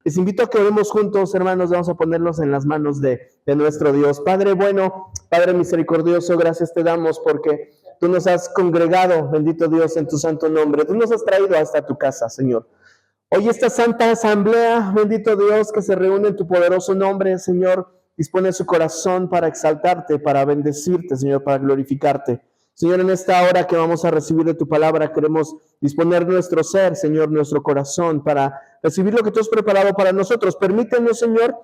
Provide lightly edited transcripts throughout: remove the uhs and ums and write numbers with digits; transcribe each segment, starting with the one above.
Les invito a que oremos juntos, hermanos. Vamos a ponerlos en las manos de nuestro Dios. Padre bueno, Padre misericordioso, gracias te damos porque tú nos has congregado, bendito Dios, en tu santo nombre. Tú nos has traído hasta tu casa, Señor. Hoy esta santa asamblea, bendito Dios, que se reúne en tu poderoso nombre, Señor, dispone su corazón para exaltarte, para bendecirte, Señor, para glorificarte. Señor, en esta hora que vamos a recibir de tu palabra, queremos disponer nuestro ser, Señor, nuestro corazón, para recibir lo que tú has preparado para nosotros. Permítenos, Señor,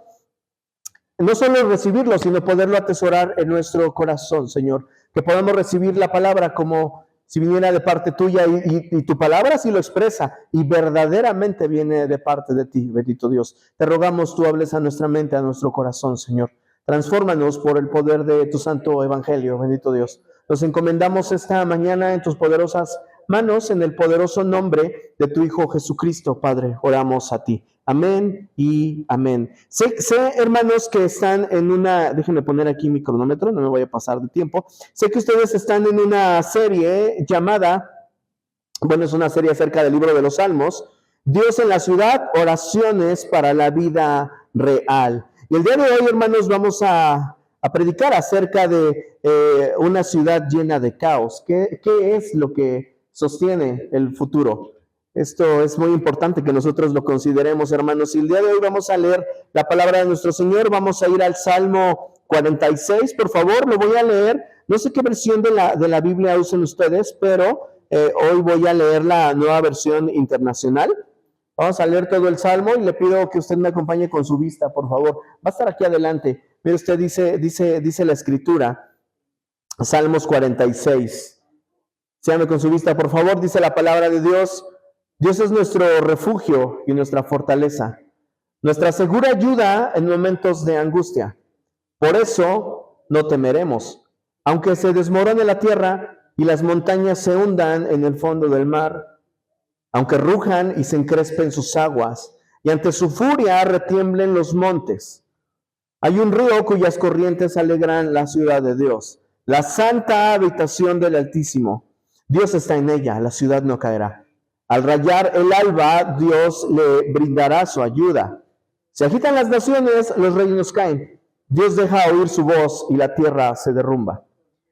no solo recibirlo, sino poderlo atesorar en nuestro corazón, Señor. Que podamos recibir la palabra como si viniera de parte tuya y tu palabra sí lo expresa y verdaderamente viene de parte de ti, bendito Dios. Te rogamos tú hables a nuestra mente, a nuestro corazón, Señor. Transfórmanos por el poder de tu santo evangelio, bendito Dios. Nos encomendamos esta mañana en tus poderosas manos, en el poderoso nombre de tu Hijo Jesucristo, Padre. Oramos a ti. Amén y amén. Sé, hermanos, que están en una... Déjenme poner aquí mi cronómetro, no me voy a pasar de tiempo. Sé que ustedes están en una serie llamada... Bueno, es una serie acerca del libro de los Salmos. Dios en la ciudad, oraciones para la vida real. Y el día de hoy, hermanos, vamos a predicar acerca de una ciudad llena de caos. ¿Qué es lo que sostiene el futuro? Esto es muy importante que nosotros lo consideremos, hermanos. Y el día de hoy vamos a leer la palabra de nuestro Señor. Vamos a ir al Salmo 46, por favor, lo voy a leer. No sé qué versión de la Biblia usen ustedes, pero hoy voy a leer la nueva versión internacional. Vamos a leer todo el Salmo y le pido que usted me acompañe con su vista, por favor. Va a estar aquí adelante. Mire usted, dice la Escritura, Salmos 46. Sígame con su vista, por favor, dice la palabra de Dios. Dios es nuestro refugio y nuestra fortaleza, nuestra segura ayuda en momentos de angustia. Por eso no temeremos, aunque se desmorone la tierra y las montañas se hundan en el fondo del mar, aunque rujan y se encrespen sus aguas, y ante su furia retiemblen los montes. Hay un río cuyas corrientes alegran la ciudad de Dios, la santa habitación del Altísimo. Dios está en ella, la ciudad no caerá. Al rayar el alba, Dios le brindará su ayuda. Se agitan las naciones, los reinos caen. Dios deja oír su voz y la tierra se derrumba.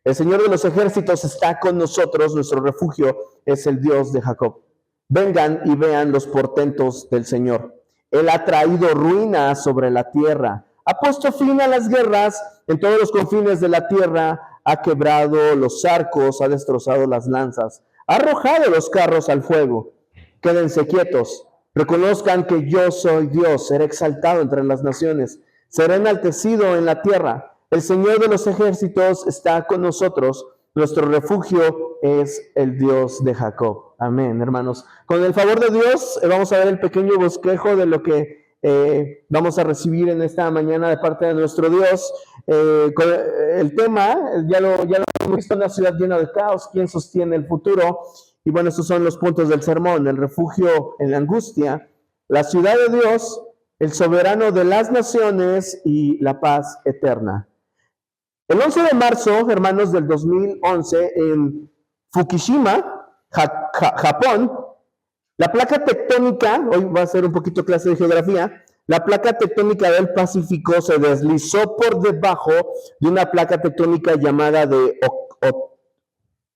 El Señor de los ejércitos está con nosotros, nuestro refugio es el Dios de Jacob. Vengan y vean los portentos del Señor. Él ha traído ruina sobre la tierra, ha puesto fin a las guerras en todos los confines de la tierra, ha quebrado los arcos, ha destrozado las lanzas, ha arrojado los carros al fuego. Quédense quietos, reconozcan que yo soy Dios, seré exaltado entre las naciones, seré enaltecido en la tierra. El Señor de los ejércitos está con nosotros, nuestro refugio es el Dios de Jacob. Amén, hermanos. Con el favor de Dios, vamos a ver el pequeño bosquejo de lo que vamos a recibir en esta mañana de parte de nuestro Dios. Con el tema, ya lo hemos visto, una ciudad llena de caos, ¿quién sostiene el futuro? Y bueno, esos son los puntos del sermón: el refugio en la angustia, la ciudad de Dios, el soberano de las naciones y la paz eterna. El 11 de marzo, hermanos, del 2011, en Fukushima, Japón, la placa tectónica, hoy va a ser un poquito clase de geografía, la placa tectónica del Pacífico se deslizó por debajo de una placa tectónica llamada de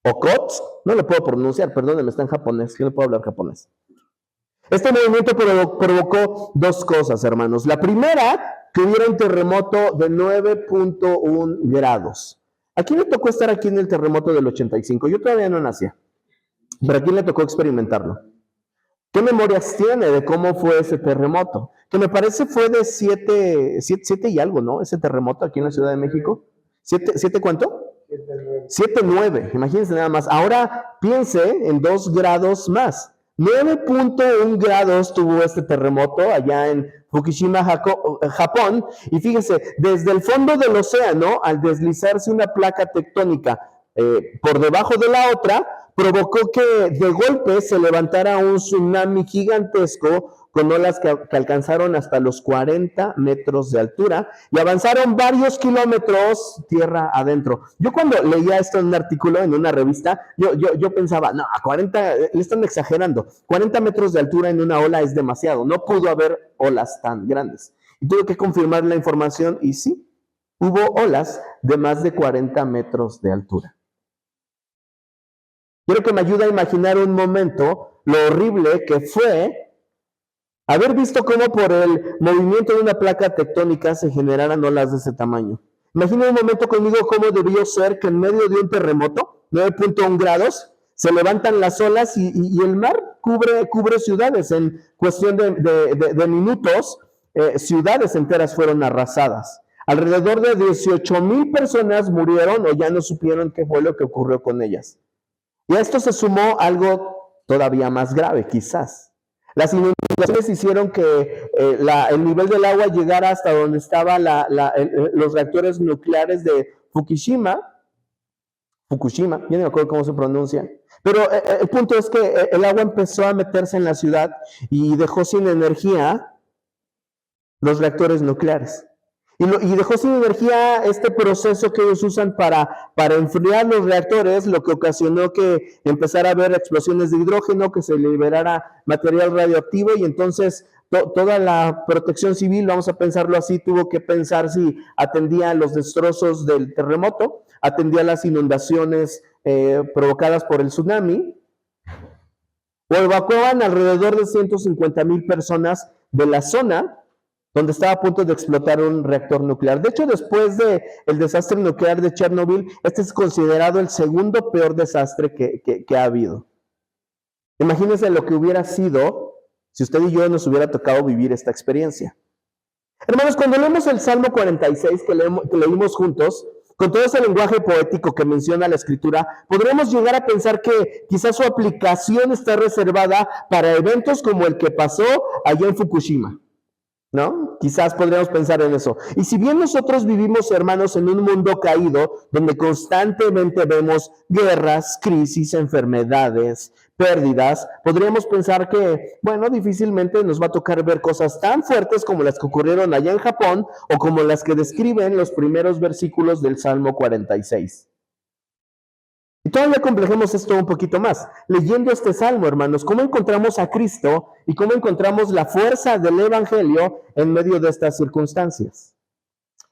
Okhotsk. No lo puedo pronunciar, perdónenme, está en japonés, yo no puedo hablar japonés. Este movimiento provocó dos cosas, hermanos. La primera, que hubiera un terremoto de 9.1 grados. ¿A quién le tocó estar aquí en el terremoto del 85? Yo todavía no nacía, pero ¿a quién le tocó experimentarlo? ¿Qué memorias tiene de cómo fue ese terremoto? Que me parece fue de 7 y algo, ¿no? Ese terremoto aquí en la Ciudad de México. ¿7 cuánto? 7.9, imagínense nada más. Ahora piense en 2 grados más. 9.1 grados tuvo este terremoto allá en Fukushima, Japón. Y fíjense, desde el fondo del océano, al deslizarse una placa tectónica por debajo de la otra, provocó que de golpe se levantara un tsunami gigantesco con olas que alcanzaron hasta los 40 metros de altura y avanzaron varios kilómetros tierra adentro. Yo cuando leía esto en un artículo, en una revista, yo pensaba, no, 40, le están exagerando, 40 metros de altura en una ola es demasiado, no pudo haber olas tan grandes. Y tuve que confirmar la información y sí, hubo olas de más de 40 metros de altura. Quiero que me ayude a imaginar un momento lo horrible que fue haber visto cómo por el movimiento de una placa tectónica se generaran olas de ese tamaño. Imagina un momento conmigo cómo debió ser que en medio de un terremoto, 9.1 grados, se levantan las olas y el mar cubre ciudades. En cuestión de minutos, ciudades enteras fueron arrasadas. Alrededor de 18,000 personas murieron o ya no supieron qué fue lo que ocurrió con ellas. Y a esto se sumó algo todavía más grave, quizás. Las inundaciones hicieron que el nivel del agua llegara hasta donde estaban los reactores nucleares de Fukushima, yo no me acuerdo cómo se pronuncia, pero el punto es que el agua empezó a meterse en la ciudad y dejó sin energía los reactores nucleares. Y dejó sin energía este proceso que ellos usan para enfriar los reactores, lo que ocasionó que empezara a haber explosiones de hidrógeno, que se liberara material radioactivo y entonces toda la protección civil, vamos a pensarlo así, tuvo que pensar si atendía los destrozos del terremoto, atendía las inundaciones provocadas por el tsunami, o evacuaban alrededor de 150,000 personas de la zona donde estaba a punto de explotar un reactor nuclear. De hecho, después del desastre nuclear de Chernobyl, este es considerado el segundo peor desastre que ha habido. Imagínense lo que hubiera sido si usted y yo nos hubiera tocado vivir esta experiencia. Hermanos, cuando leemos el Salmo 46 que leímos juntos, con todo ese lenguaje poético que menciona la Escritura, podremos llegar a pensar que quizás su aplicación está reservada para eventos como el que pasó allá en Fukushima, ¿no? Quizás podríamos pensar en eso. Y si bien nosotros vivimos, hermanos, en un mundo caído, donde constantemente vemos guerras, crisis, enfermedades, pérdidas, podríamos pensar que, bueno, difícilmente nos va a tocar ver cosas tan fuertes como las que ocurrieron allá en Japón o como las que describen los primeros versículos del Salmo 46. Y todavía complejemos esto un poquito más. Leyendo este salmo, hermanos, ¿cómo encontramos a Cristo y cómo encontramos la fuerza del Evangelio en medio de estas circunstancias?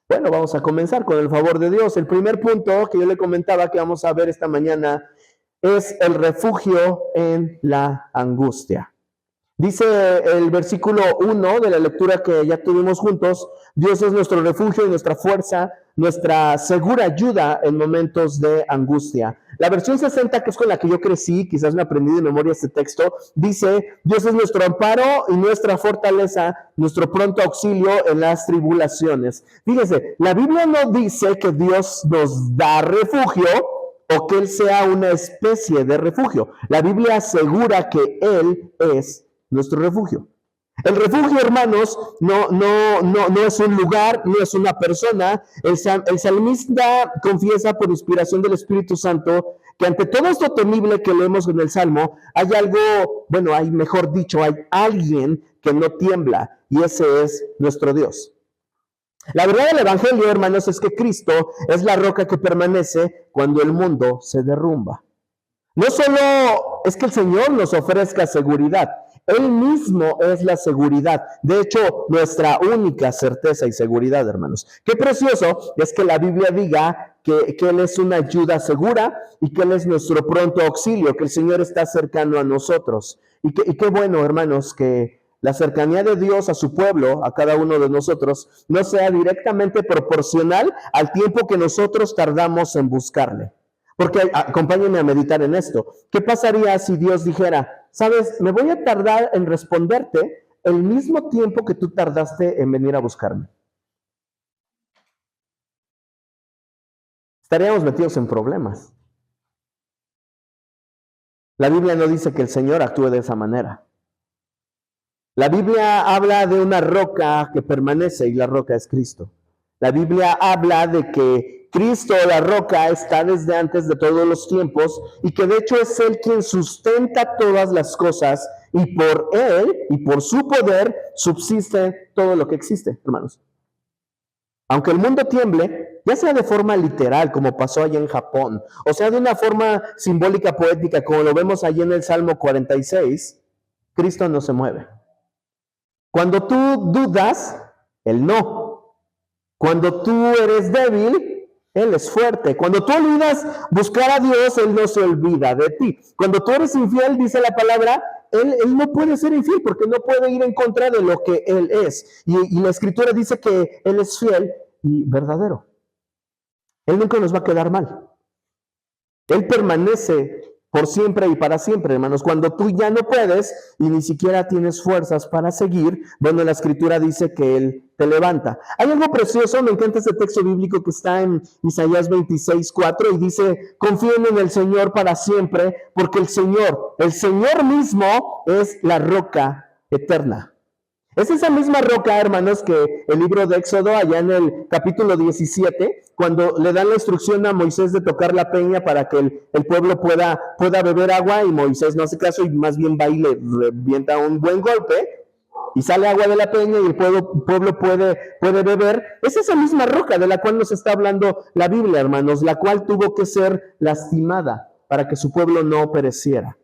Bueno, vamos a comenzar con el favor de Dios. El primer punto que yo le comentaba que vamos a ver esta mañana es el refugio en la angustia. Dice el versículo 1 de la lectura que ya tuvimos juntos: Dios es nuestro refugio y nuestra fuerza, nuestra segura ayuda en momentos de angustia. La versión 60, que es con la que yo crecí, quizás me aprendí de memoria este texto, dice: Dios es nuestro amparo y nuestra fortaleza, nuestro pronto auxilio en las tribulaciones. Fíjese, la Biblia no dice que Dios nos da refugio o que Él sea una especie de refugio. La Biblia asegura que Él es nuestro refugio. El refugio, hermanos, no es un lugar, no es una persona. El salmista confiesa por inspiración del Espíritu Santo que ante todo esto temible que leemos en el Salmo, hay algo, bueno, hay, mejor dicho, hay alguien que no tiembla, y ese es nuestro Dios. La verdad del Evangelio, hermanos, es que Cristo es la roca que permanece cuando el mundo se derrumba. No solo es que el Señor nos ofrezca seguridad, Él mismo es la seguridad. De hecho, nuestra única certeza y seguridad, hermanos. Qué precioso es que la Biblia diga que Él es una ayuda segura y que Él es nuestro pronto auxilio, que el Señor está cercano a nosotros. Y qué bueno, hermanos, que la cercanía de Dios a su pueblo, a cada uno de nosotros, no sea directamente proporcional al tiempo que nosotros tardamos en buscarle. Porque acompáñenme a meditar en esto. ¿Qué pasaría si Dios dijera: sabes, me voy a tardar en responderte el mismo tiempo que tú tardaste en venir a buscarme? Estaríamos metidos en problemas. La Biblia no dice que el Señor actúe de esa manera. La Biblia habla de una roca que permanece y la roca es Cristo. La Biblia habla de que Cristo, la roca, está desde antes de todos los tiempos y que de hecho es Él quien sustenta todas las cosas y por Él y por su poder subsiste todo lo que existe, hermanos. Aunque el mundo tiemble, ya sea de forma literal, como pasó allá en Japón, o sea de una forma simbólica, poética, como lo vemos allí en el Salmo 46, Cristo no se mueve. Cuando tú dudas, Él no. Cuando tú eres débil, Él es fuerte. Cuando tú olvidas buscar a Dios, Él no se olvida de ti. Cuando tú eres infiel, dice la palabra, Él no puede ser infiel porque no puede ir en contra de lo que Él es. Y la Escritura dice que Él es fiel y verdadero. Él nunca nos va a quedar mal. Él permanece por siempre y para siempre, hermanos. Cuando tú ya no puedes y ni siquiera tienes fuerzas para seguir, bueno, la Escritura dice que Él te levanta. Hay algo precioso, me encanta este texto bíblico que está en Isaías 26:4 y dice, confíen en el Señor para siempre, porque el Señor mismo es la roca eterna. Es esa misma roca, hermanos, que el libro de Éxodo, allá en el capítulo 17, cuando le dan la instrucción a Moisés de tocar la peña para que el pueblo pueda beber agua, y Moisés no hace caso y más bien va y le revienta un buen golpe, y sale agua de la peña y el pueblo puede beber. Es esa misma roca de la cual nos está hablando la Biblia, hermanos, la cual tuvo que ser lastimada para que su pueblo no pereciera.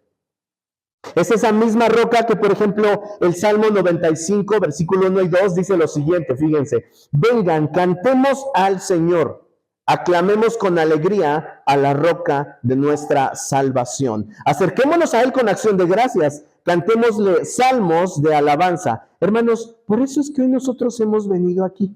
Es esa misma roca que, por ejemplo, el Salmo 95, versículo 1 y 2 dice lo siguiente, fíjense, vengan, cantemos al Señor, aclamemos con alegría a la roca de nuestra salvación. Acerquémonos a Él con acción de gracias, cantémosle salmos de alabanza. Hermanos, por eso es que hoy nosotros hemos venido aquí.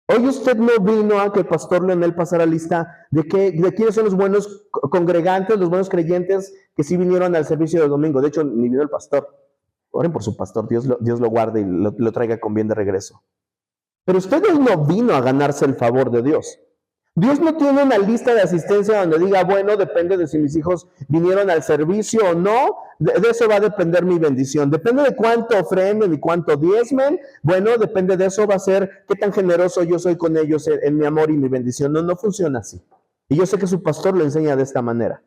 Hoy usted no vino a que el pastor Leonel pasara lista de quiénes son los buenos congregantes, los buenos creyentes que sí vinieron al servicio del domingo. De hecho, ni vino el pastor. Oren por su pastor, Dios lo guarde y lo traiga con bien de regreso. Pero usted hoy no vino a ganarse el favor de Dios. Dios no tiene una lista de asistencia donde diga, bueno, depende de si mis hijos vinieron al servicio o no, de eso va a depender mi bendición. Depende de cuánto ofrenden y cuánto diezmen, bueno, depende de eso va a ser qué tan generoso yo soy con ellos en mi amor y mi bendición. No funciona así. Y yo sé que su pastor lo enseña de esta manera,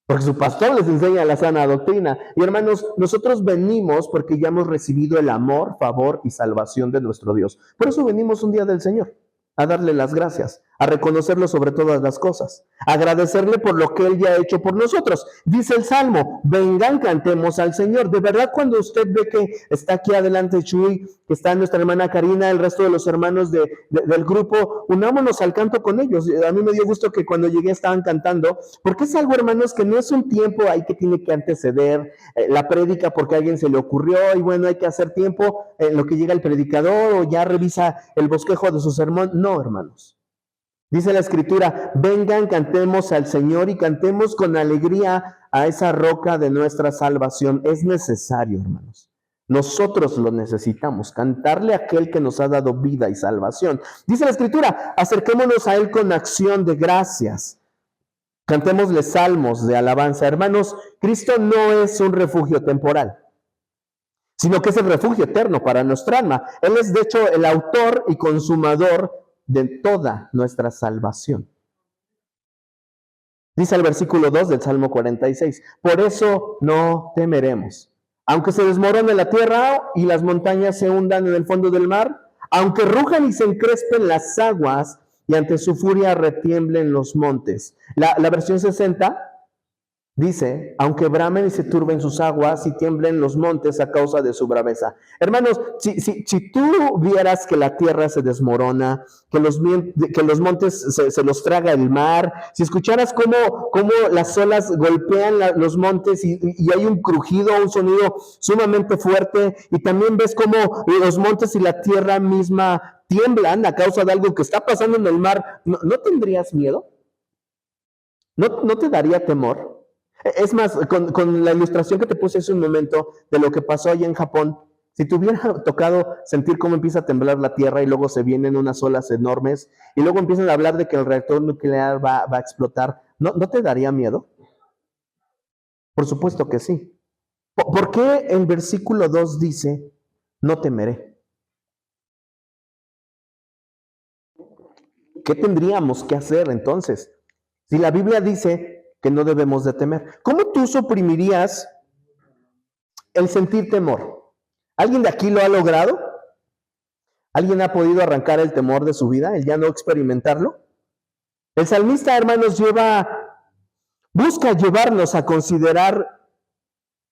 porque su pastor les enseña la sana doctrina. Y hermanos, nosotros venimos porque ya hemos recibido el amor, favor y salvación de nuestro Dios. Por eso venimos un día del Señor, a darle las gracias, a reconocerlo sobre todas las cosas, a agradecerle por lo que Él ya ha hecho por nosotros. Dice el Salmo, vengan, cantemos al Señor. De verdad, cuando usted ve que está aquí adelante Chuy, que está nuestra hermana Karina, el resto de los hermanos del grupo, unámonos al canto con ellos. A mí me dio gusto que cuando llegué estaban cantando, porque es algo, hermanos, que no es un tiempo ahí que tiene que anteceder la prédica porque a alguien se le ocurrió y bueno, hay que hacer tiempo en lo que llega el predicador o ya revisa el bosquejo de su sermón. No, hermanos. Dice la Escritura, vengan, cantemos al Señor y cantemos con alegría a esa roca de nuestra salvación. Es necesario, hermanos. Nosotros lo necesitamos, cantarle a aquel que nos ha dado vida y salvación. Dice la Escritura, acerquémonos a Él con acción de gracias. Cantémosle salmos de alabanza. Hermanos, Cristo no es un refugio temporal, sino que es el refugio eterno para nuestra alma. Él es, de hecho, el autor y consumador de toda nuestra salvación. Dice el versículo 2 del Salmo 46, por eso no temeremos, aunque se desmorone la tierra y las montañas se hundan en el fondo del mar, aunque rujan y se encrespen las aguas y ante su furia retiemblen los montes. La versión 60 dice, aunque bramen y se turben sus aguas y tiemblen los montes a causa de su braveza. Hermanos, si tú vieras que la tierra se desmorona, que los montes se los traga el mar, si escucharas cómo las olas golpean los montes y hay un crujido, un sonido sumamente fuerte, y también ves cómo los montes y la tierra misma tiemblan a causa de algo que está pasando en el mar, ¿no tendrías miedo? ¿No te daría temor? Es más, con la ilustración que te puse hace un momento de lo que pasó allá en Japón, si te hubiera tocado sentir cómo empieza a temblar la tierra y luego se vienen unas olas enormes y luego empiezan a hablar de que el reactor nuclear va a explotar, ¿no te daría miedo? Por supuesto que sí. ¿Por qué el versículo 2 dice, no temeré? ¿Qué tendríamos que hacer entonces? Si la Biblia dice que no debemos de temer, ¿cómo tú suprimirías el sentir temor. ¿Alguien de aquí lo ha logrado? ¿Alguien ha podido arrancar el temor de su vida, el ya no experimentarlo? El salmista, hermanos, busca llevarnos a considerar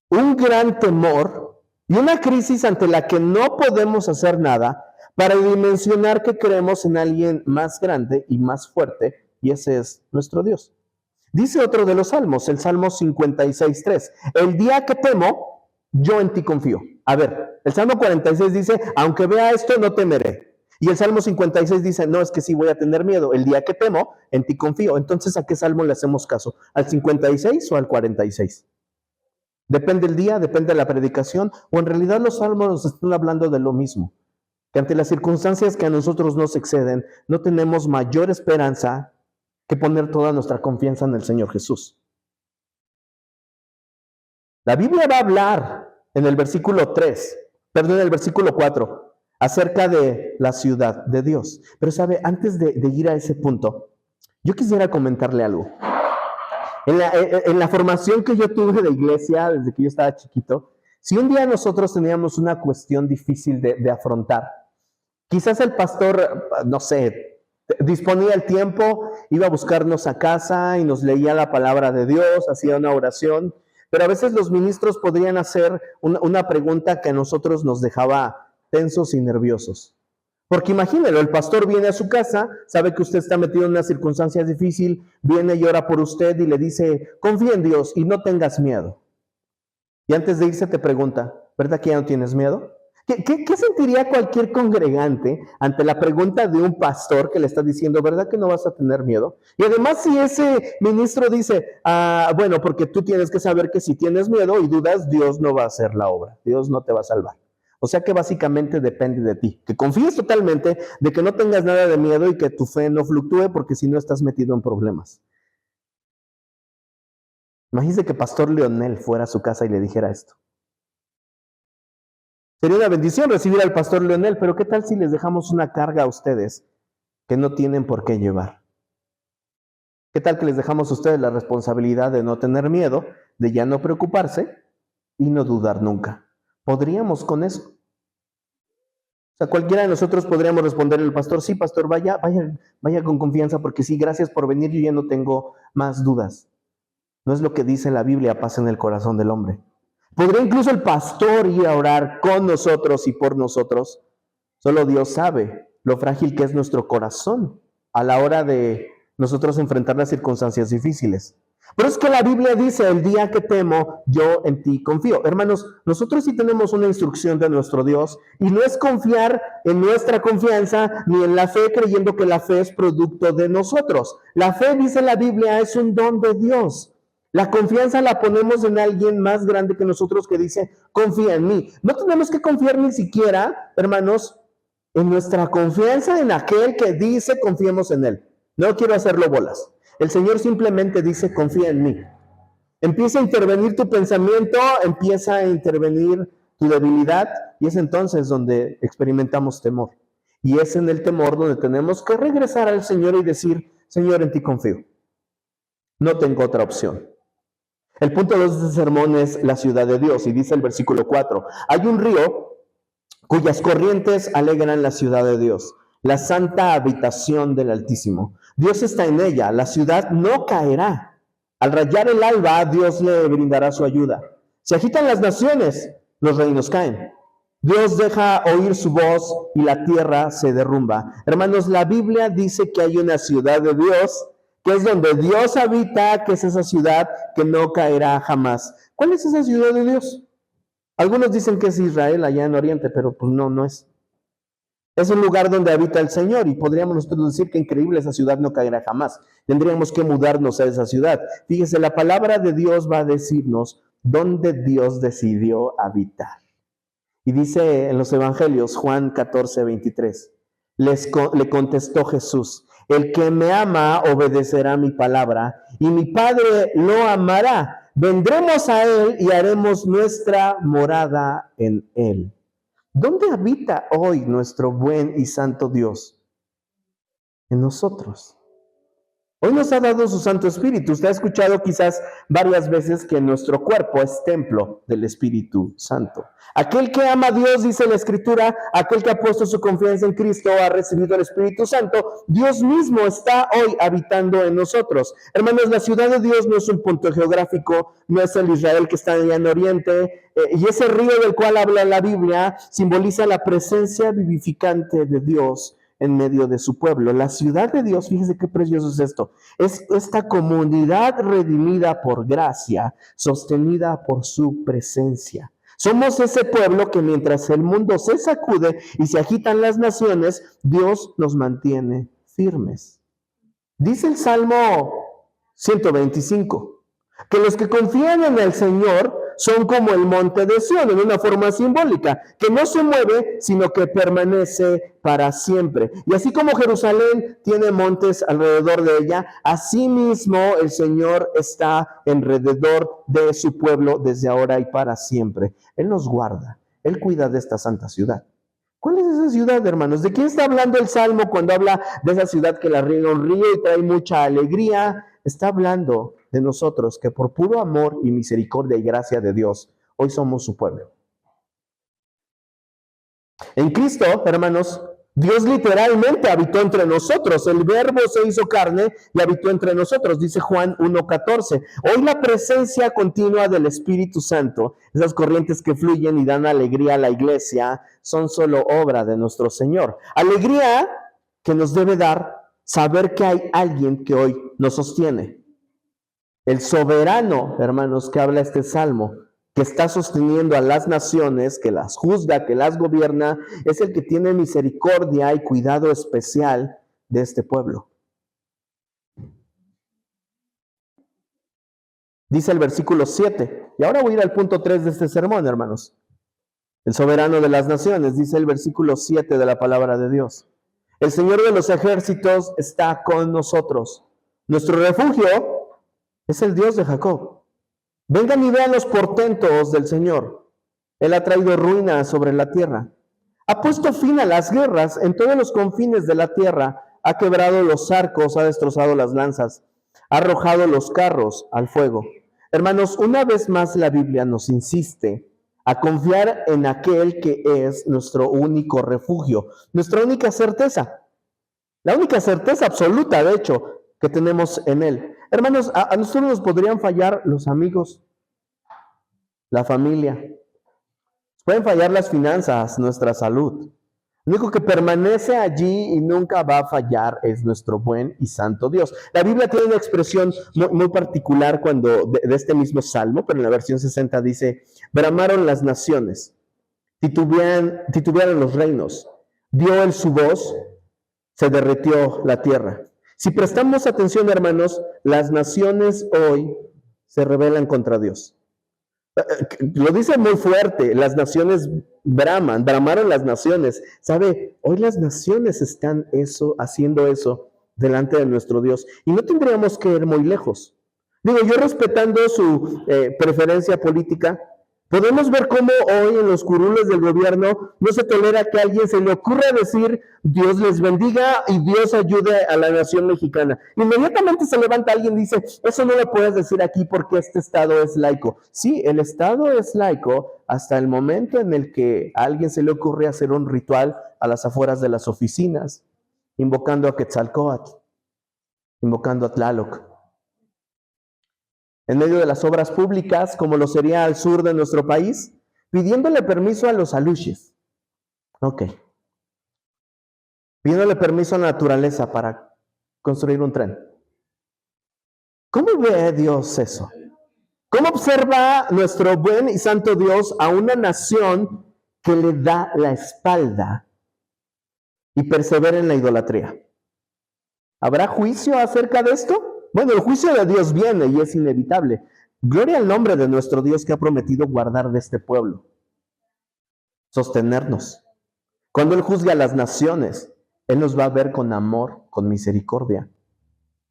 un gran temor y una crisis ante la que no podemos hacer nada para dimensionar que creemos en alguien más grande y más fuerte, y ese es nuestro Dios. Dice otro de los salmos, el Salmo 56:3, el día que temo, yo en ti confío. A ver, el Salmo 46 dice, aunque vea esto, no temeré. Y el Salmo 56 dice, no, es que sí voy a tener miedo. El día que temo, en ti confío. Entonces, ¿a qué salmo le hacemos caso? ¿Al 56 o al 46? Depende el día, depende de la predicación, o en realidad los salmos nos están hablando de lo mismo. Que ante las circunstancias que a nosotros nos exceden, no tenemos mayor esperanza que poner toda nuestra confianza en el Señor Jesús. La Biblia va a hablar en el versículo 4, acerca de la ciudad de Dios. Pero sabe, antes de ir a ese punto, yo quisiera comentarle algo. En la formación que yo tuve de iglesia, desde que yo estaba chiquito, si un día nosotros teníamos una cuestión difícil de afrontar, quizás el pastor, no sé, disponía el tiempo, iba a buscarnos a casa y nos leía la palabra de Dios, hacía una oración, pero a veces los ministros podrían hacer una pregunta que a nosotros nos dejaba tensos y nerviosos. Porque imagínelo, el pastor viene a su casa, sabe que usted está metido en una circunstancia difícil, viene y ora por usted y le dice, confía en Dios y no tengas miedo. Y antes de irse te pregunta, ¿verdad que ya no tienes miedo? ¿Qué sentiría cualquier congregante ante la pregunta de un pastor que le está diciendo, ¿verdad que no vas a tener miedo? Y además si ese ministro dice, bueno, porque tú tienes que saber que si tienes miedo y dudas, Dios no va a hacer la obra, Dios no te va a salvar. O sea que básicamente depende de ti, que confíes totalmente, de que no tengas nada de miedo y que tu fe no fluctúe porque si no estás metido en problemas. Imagínese que Pastor Leonel fuera a su casa y le dijera esto. Sería una bendición recibir al Pastor Leonel, pero ¿qué tal si les dejamos una carga a ustedes que no tienen por qué llevar? ¿Qué tal que les dejamos a ustedes la responsabilidad de no tener miedo, de ya no preocuparse y no dudar nunca? ¿Podríamos con eso? O sea, cualquiera de nosotros podríamos responderle al pastor, sí, pastor, vaya con confianza, porque sí, gracias por venir, yo ya no tengo más dudas. No es lo que dice la Biblia, paz en el corazón del hombre. ¿Podría incluso el pastor ir a orar con nosotros y por nosotros? Solo Dios sabe lo frágil que es nuestro corazón a la hora de nosotros enfrentar las circunstancias difíciles. Pero es que la Biblia dice, el día que temo, yo en ti confío. Hermanos, nosotros sí tenemos una instrucción de nuestro Dios y no es confiar en nuestra confianza ni en la fe creyendo que la fe es producto de nosotros. La fe, dice la Biblia, es un don de Dios. La confianza la ponemos en alguien más grande que nosotros que dice, confía en mí. No tenemos que confiar ni siquiera, hermanos, en nuestra confianza en aquel que dice, confiemos en él. No quiero hacerlo bolas. El Señor simplemente dice, confía en mí. Empieza a intervenir tu pensamiento, empieza a intervenir tu debilidad y es entonces donde experimentamos temor. Y es en el temor donde tenemos que regresar al Señor y decir, Señor, en ti confío. No tengo otra opción. El punto 2 de este sermón es la ciudad de Dios y dice el versículo 4, hay un río cuyas corrientes alegran la ciudad de Dios, la santa habitación del Altísimo. Dios está en ella, la ciudad no caerá. Al rayar el alba, Dios le brindará su ayuda. Se agitan las naciones, los reinos caen. Dios deja oír su voz y la tierra se derrumba. Hermanos, la Biblia dice que hay una ciudad de Dios, que es donde Dios habita, que es esa ciudad que no caerá jamás. ¿Cuál es esa ciudad de Dios? Algunos dicen que es Israel allá en Oriente, pero pues no es. Es un lugar donde habita el Señor y podríamos nosotros decir que increíble, esa ciudad no caerá jamás. Tendríamos que mudarnos a esa ciudad. Fíjese, la palabra de Dios va a decirnos dónde Dios decidió habitar. Y dice en los evangelios, Juan 14:23, le contestó Jesús, el que me ama obedecerá mi palabra y mi Padre lo amará. Vendremos a él y haremos nuestra morada en él. ¿Dónde habita hoy nuestro buen y santo Dios? En nosotros. Hoy nos ha dado su Santo Espíritu. Usted ha escuchado quizás varias veces que nuestro cuerpo es templo del Espíritu Santo. Aquel que ama a Dios, dice la Escritura, aquel que ha puesto su confianza en Cristo, ha recibido el Espíritu Santo. Dios mismo está hoy habitando en nosotros. Hermanos, la ciudad de Dios no es un punto geográfico, no es el Israel que está allá en Oriente, y ese río del cual habla la Biblia simboliza la presencia vivificante de Dios en medio de su pueblo. La ciudad de Dios, fíjese qué precioso es esto, es esta comunidad redimida por gracia, sostenida por su presencia. Somos ese pueblo que mientras el mundo se sacude y se agitan las naciones, Dios nos mantiene firmes. Dice el Salmo 125, que los que confían en el Señor son como el monte de Sión, en una forma simbólica, que no se mueve, sino que permanece para siempre. Y así como Jerusalén tiene montes alrededor de ella, así mismo el Señor está alrededor de su pueblo desde ahora y para siempre. Él nos guarda, Él cuida de esta santa ciudad. ¿Cuál es esa ciudad, hermanos? ¿De quién está hablando el Salmo cuando habla de esa ciudad que la riega un río y trae mucha alegría? Está hablando de nosotros que por puro amor y misericordia y gracia de Dios, hoy somos su pueblo. En Cristo, hermanos, Dios literalmente habitó entre nosotros. El Verbo se hizo carne y habitó entre nosotros, dice Juan 1:14. Hoy la presencia continua del Espíritu Santo, esas corrientes que fluyen y dan alegría a la iglesia, son solo obra de nuestro Señor. Alegría que nos debe dar saber que hay alguien que hoy nos sostiene. El soberano, hermanos, que habla este salmo, que está sosteniendo a las naciones, que las juzga, que las gobierna, es el que tiene misericordia y cuidado especial de este pueblo. Dice el versículo 7, y ahora voy a ir al punto 3 de este sermón, hermanos. El soberano de las naciones, dice el versículo 7 de la palabra de Dios. El Señor de los ejércitos está con nosotros. Nuestro refugio es el Dios de Jacob. Vengan y vean los portentos del Señor. Él ha traído ruina sobre la tierra. Ha puesto fin a las guerras en todos los confines de la tierra. Ha quebrado los arcos, ha destrozado las lanzas. Ha arrojado los carros al fuego. Hermanos, una vez más la Biblia nos insiste a confiar en aquel que es nuestro único refugio, nuestra única certeza. La única certeza absoluta, de hecho, que tenemos en Él. Hermanos, a nosotros nos podrían fallar los amigos, la familia. Pueden fallar las finanzas, nuestra salud. Lo único que permanece allí y nunca va a fallar es nuestro buen y santo Dios. La Biblia tiene una expresión muy particular cuando de este mismo salmo, pero en la versión 60 dice, bramaron las naciones, titubearon los reinos, dio él su voz, se derritió la tierra. Si prestamos atención, hermanos, las naciones hoy se rebelan contra Dios. Lo dice muy fuerte, las naciones bramaron las naciones. ¿Sabe? Hoy las naciones están haciendo eso delante de nuestro Dios. Y no tendríamos que ir muy lejos. Digo, yo respetando su preferencia política, podemos ver cómo hoy en los curules del gobierno no se tolera que a alguien se le ocurra decir Dios les bendiga y Dios ayude a la nación mexicana. Inmediatamente se levanta alguien y dice, eso no lo puedes decir aquí porque este estado es laico. Sí, el estado es laico hasta el momento en el que a alguien se le ocurre hacer un ritual a las afueras de las oficinas, invocando a Quetzalcóatl, invocando a Tlaloc. En medio de las obras públicas, como lo sería al sur de nuestro país, pidiéndole permiso a los aluches. Ok. Pidiéndole permiso a la naturaleza para construir un tren. ¿Cómo ve Dios eso? ¿Cómo observa nuestro buen y santo Dios a una nación que le da la espalda y persevera en la idolatría? ¿Habrá juicio acerca de esto? Bueno, el juicio de Dios viene y es inevitable. Gloria al nombre de nuestro Dios que ha prometido guardar de este pueblo, sostenernos. Cuando Él juzgue a las naciones, Él nos va a ver con amor, con misericordia.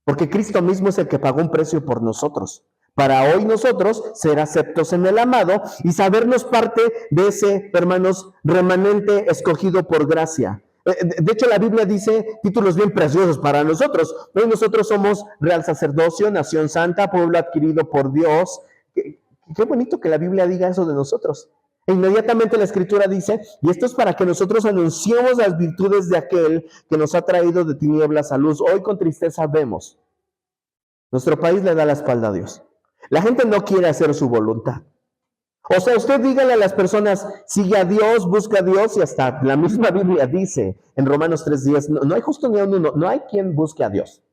Porque Cristo mismo es el que pagó un precio por nosotros. Para hoy nosotros ser aceptos en el amado y sabernos parte de ese, hermanos, remanente escogido por gracia. De hecho, la Biblia dice títulos bien preciosos para nosotros. Hoy nosotros somos real sacerdocio, nación santa, pueblo adquirido por Dios. Qué bonito que la Biblia diga eso de nosotros. E inmediatamente la Escritura dice, y esto es para que nosotros anunciemos las virtudes de aquel que nos ha traído de tinieblas a luz. Hoy con tristeza vemos, nuestro país le da la espalda a Dios. La gente no quiere hacer su voluntad. O sea, usted dígale a las personas, sigue a Dios, busca a Dios, y hasta la misma Biblia dice en Romanos 3:10, no hay justo ni uno, no hay quien busque a Dios.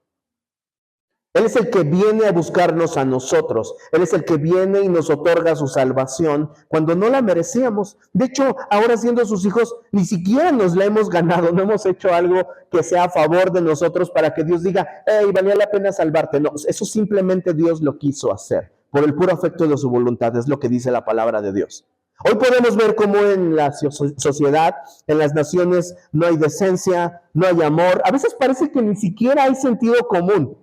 Él es el que viene a buscarnos a nosotros. Él es el que viene y nos otorga su salvación cuando no la merecíamos. De hecho, ahora siendo sus hijos, ni siquiera nos la hemos ganado. No hemos hecho algo que sea a favor de nosotros para que Dios diga, hey, valía la pena salvarte. No, eso simplemente Dios lo quiso hacer. Por el puro afecto de su voluntad, es lo que dice la palabra de Dios. Hoy podemos ver cómo en la sociedad, en las naciones, no hay decencia, no hay amor. A veces parece que ni siquiera hay sentido común.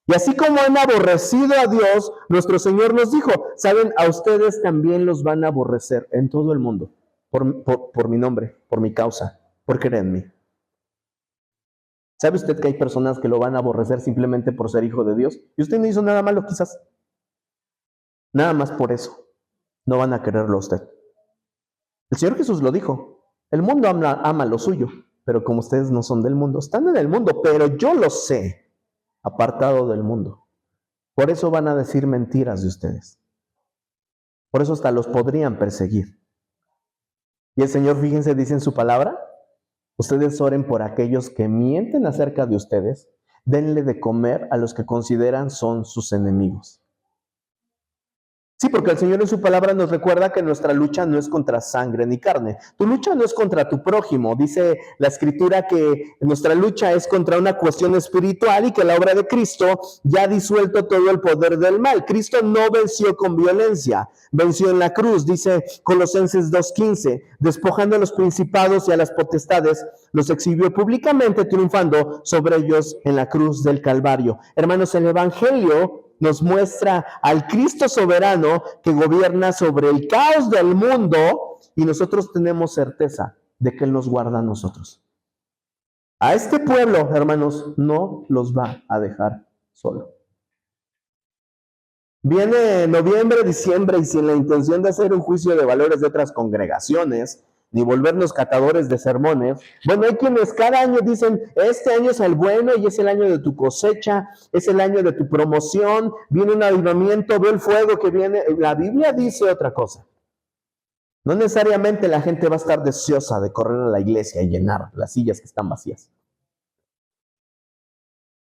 Y así como han aborrecido a Dios, nuestro Señor nos dijo, saben, a ustedes también los van a aborrecer en todo el mundo, por mi nombre, por mi causa, por creer en mí. ¿Sabe usted que hay personas que lo van a aborrecer simplemente por ser hijo de Dios? Y usted no hizo nada malo quizás. Nada más por eso. No van a quererlo a usted. El Señor Jesús lo dijo, el mundo ama lo suyo, pero como ustedes no son del mundo, están en el mundo, pero yo lo sé. Apartado del mundo. Por eso van a decir mentiras de ustedes. Por eso hasta los podrían perseguir. Y el Señor, fíjense, dice en su palabra, ustedes oren por aquellos que mienten acerca de ustedes, denle de comer a los que consideran son sus enemigos. Sí, porque el Señor en su palabra nos recuerda que nuestra lucha no es contra sangre ni carne. Tu lucha no es contra tu prójimo. Dice la Escritura que nuestra lucha es contra una cuestión espiritual y que la obra de Cristo ya ha disuelto todo el poder del mal. Cristo no venció con violencia, venció en la cruz. Dice Colosenses 2:15, despojando a los principados y a las potestades, los exhibió públicamente triunfando sobre ellos en la cruz del Calvario. Hermanos, el Evangelio nos muestra al Cristo soberano que gobierna sobre el caos del mundo y nosotros tenemos certeza de que Él nos guarda a nosotros. A este pueblo, hermanos, no los va a dejar solo. Viene noviembre, diciembre y sin la intención de hacer un juicio de valores de otras congregaciones, ni volvernos catadores de sermones. Bueno, hay quienes cada año dicen, este año es el bueno y es el año de tu cosecha, es el año de tu promoción, viene un avivamiento, ve el fuego que viene. La Biblia dice otra cosa. No necesariamente la gente va a estar deseosa de correr a la iglesia y llenar las sillas que están vacías.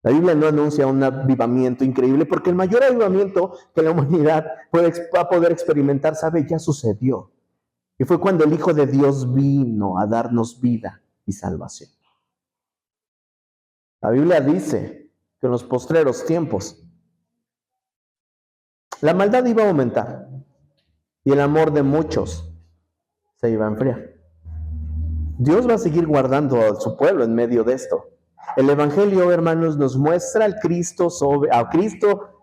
La Biblia no anuncia un avivamiento increíble porque el mayor avivamiento que la humanidad va a poder experimentar, sabe, ya sucedió. Y fue cuando el Hijo de Dios vino a darnos vida y salvación. La Biblia dice que en los postreros tiempos la maldad iba a aumentar y el amor de muchos se iba a enfriar. Dios va a seguir guardando a su pueblo en medio de esto. El Evangelio, hermanos, nos muestra a Cristo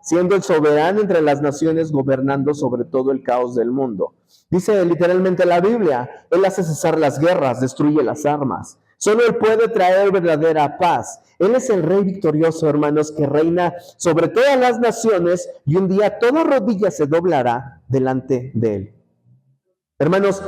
siendo el soberano entre las naciones, gobernando sobre todo el caos del mundo. Dice literalmente la Biblia, Él hace cesar las guerras, destruye las armas. Solo Él puede traer verdadera paz. Él es el Rey victorioso, hermanos, que reina sobre todas las naciones y un día toda rodilla se doblará delante de Él. Hermanos,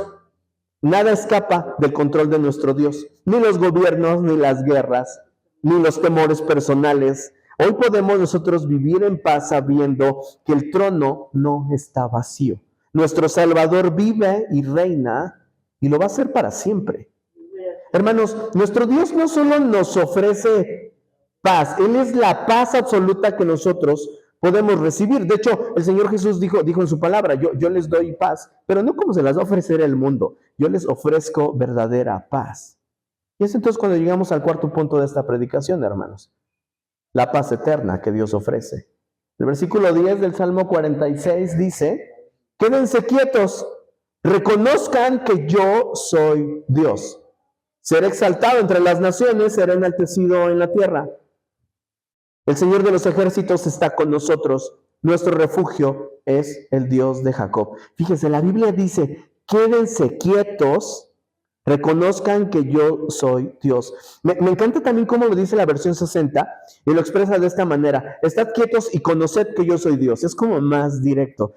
nada escapa del control de nuestro Dios, ni los gobiernos, ni las guerras, ni los temores personales. Hoy podemos nosotros vivir en paz sabiendo que el trono no está vacío. Nuestro Salvador vive y reina y lo va a hacer para siempre. Hermanos, nuestro Dios no solo nos ofrece paz, Él es la paz absoluta que nosotros podemos recibir. De hecho, el Señor Jesús dijo en su palabra, yo les doy paz, pero no como se las va a ofrecer el mundo. Yo les ofrezco verdadera paz. Y es entonces cuando llegamos al cuarto punto de esta predicación, hermanos. La paz eterna que Dios ofrece. El versículo 10 del Salmo 46 dice, quédense quietos, reconozcan que yo soy Dios. Seré exaltado entre las naciones, seré enaltecido en la tierra. El Señor de los ejércitos está con nosotros. Nuestro refugio es el Dios de Jacob. Fíjense, la Biblia dice, quédense quietos, Reconozcan que yo soy Dios. Me encanta también cómo lo dice la versión 60 y lo expresa de esta manera. Estad quietos y conoced que yo soy Dios. Es como más directo.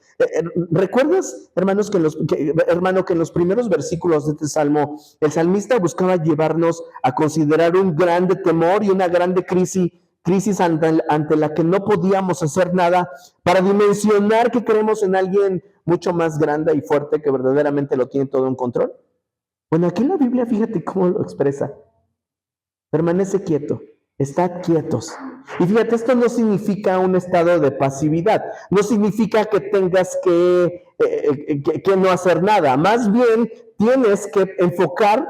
¿Recuerdas, hermanos, que en los primeros versículos de este salmo, el salmista buscaba llevarnos a considerar un grande temor y una grande crisis ante la que no podíamos hacer nada para dimensionar que creemos en alguien mucho más grande y fuerte que verdaderamente lo tiene todo en control? Bueno, aquí en la Biblia, fíjate cómo lo expresa. Permanece quieto, estad quietos. Y fíjate, esto no significa un estado de pasividad, no significa que tengas que no hacer nada. Más bien, tienes que enfocar,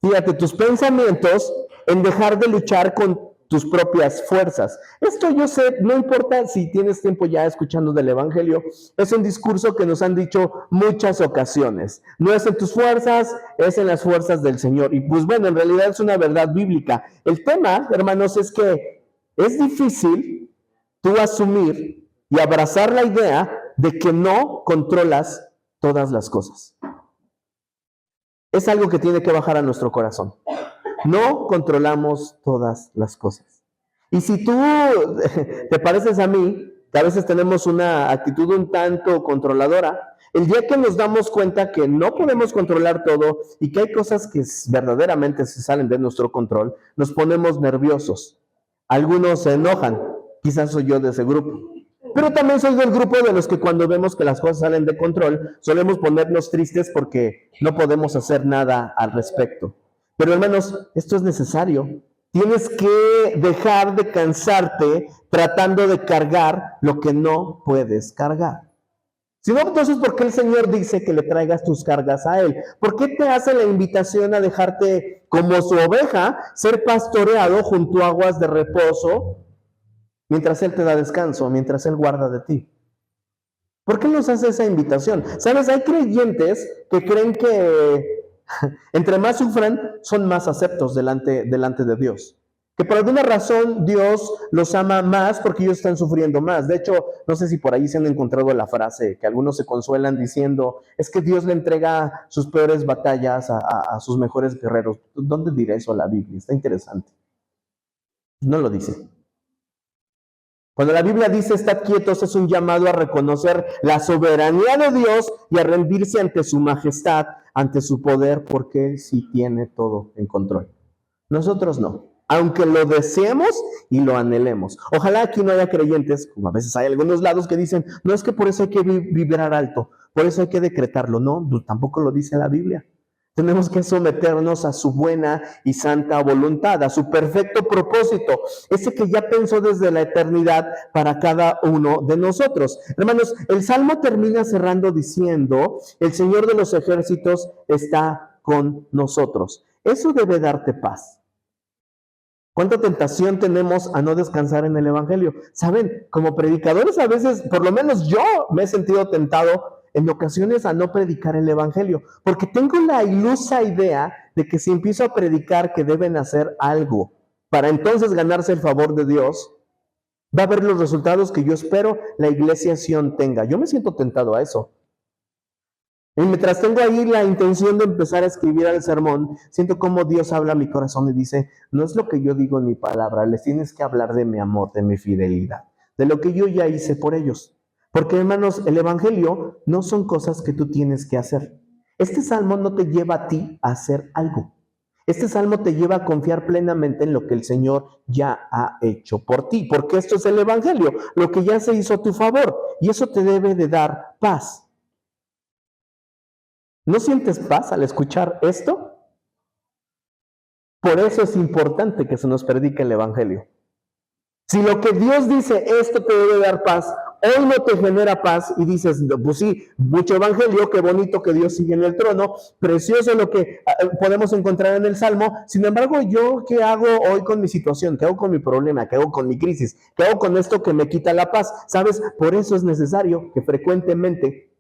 fíjate, tus pensamientos en dejar de luchar con tus propias fuerzas. Esto yo sé, no importa si tienes tiempo ya escuchando del Evangelio, es un discurso que nos han dicho muchas ocasiones. No es en tus fuerzas, es en las fuerzas del Señor. Y pues bueno, en realidad es una verdad bíblica. El tema, hermanos, es que es difícil tú asumir y abrazar la idea de que no controlas todas las cosas. Es algo que tiene que bajar a nuestro corazón. No controlamos todas las cosas. Y si tú te pareces a mí, que a veces tenemos una actitud un tanto controladora, el día que nos damos cuenta que no podemos controlar todo y que hay cosas que verdaderamente se salen de nuestro control, nos ponemos nerviosos. Algunos se enojan, quizás soy yo de ese grupo. Pero también soy del grupo de los que cuando vemos que las cosas salen de control, solemos ponernos tristes porque no podemos hacer nada al respecto. Pero hermanos, esto es necesario. Tienes que dejar de cansarte tratando de cargar lo que no puedes cargar. Si no, entonces, ¿por qué el Señor dice que le traigas tus cargas a Él? ¿Por qué te hace la invitación a dejarte como su oveja, ser pastoreado junto a aguas de reposo, mientras Él te da descanso, mientras Él guarda de ti? ¿Por qué nos hace esa invitación? ¿Sabes? Hay creyentes que creen que entre más sufran, son más aceptos delante de Dios. Que por alguna razón Dios los ama más porque ellos están sufriendo más. De hecho, no sé si por ahí se han encontrado la frase que algunos se consuelan diciendo, es que Dios le entrega sus peores batallas a sus mejores guerreros. ¿Dónde dirá eso la Biblia? Está interesante. No lo dice. Cuando la Biblia dice estad quietos, es un llamado a reconocer la soberanía de Dios y a rendirse ante su majestad, ante su poder, porque Él sí tiene todo en control. Nosotros no, aunque lo deseemos y lo anhelemos. Ojalá aquí no haya creyentes, como a veces hay algunos lados que dicen, no es que por eso hay que vibrar alto, por eso hay que decretarlo. No, tampoco lo dice la Biblia. Tenemos que someternos a su buena y santa voluntad, a su perfecto propósito, ese que ya pensó desde la eternidad para cada uno de nosotros. Hermanos, el Salmo termina cerrando diciendo, el Señor de los ejércitos está con nosotros. Eso debe darte paz. ¿Cuánta tentación tenemos a no descansar en el Evangelio? Saben, como predicadores a veces, por lo menos yo me he sentido tentado en ocasiones a no predicar el Evangelio, porque tengo la ilusa idea de que si empiezo a predicar que deben hacer algo para entonces ganarse el favor de Dios, va a haber los resultados que yo espero la iglesia Sion tenga. Yo me siento tentado a eso. Y mientras tengo ahí la intención de empezar a escribir el sermón, siento cómo Dios habla a mi corazón y dice, no es lo que yo digo en mi palabra, les tienes que hablar de mi amor, de mi fidelidad, de lo que yo ya hice por ellos. Porque, hermanos, el Evangelio no son cosas que tú tienes que hacer. Este salmo no te lleva a ti a hacer algo. Este salmo te lleva a confiar plenamente en lo que el Señor ya ha hecho por ti, porque esto es el Evangelio, lo que ya se hizo a tu favor, y eso te debe de dar paz. ¿No sientes paz al escuchar esto? Por eso es importante que se nos predique el Evangelio. Si lo que Dios dice, esto te debe dar paz, hoy no te genera paz y dices, pues sí, mucho evangelio, qué bonito que Dios sigue en el trono, precioso lo que podemos encontrar en el Salmo. Sin embargo, ¿yo qué hago hoy con mi situación? ¿Qué hago con mi problema? ¿Qué hago con mi crisis? ¿Qué hago con esto que me quita la paz? ¿Sabes? Por eso es necesario que frecuentemente,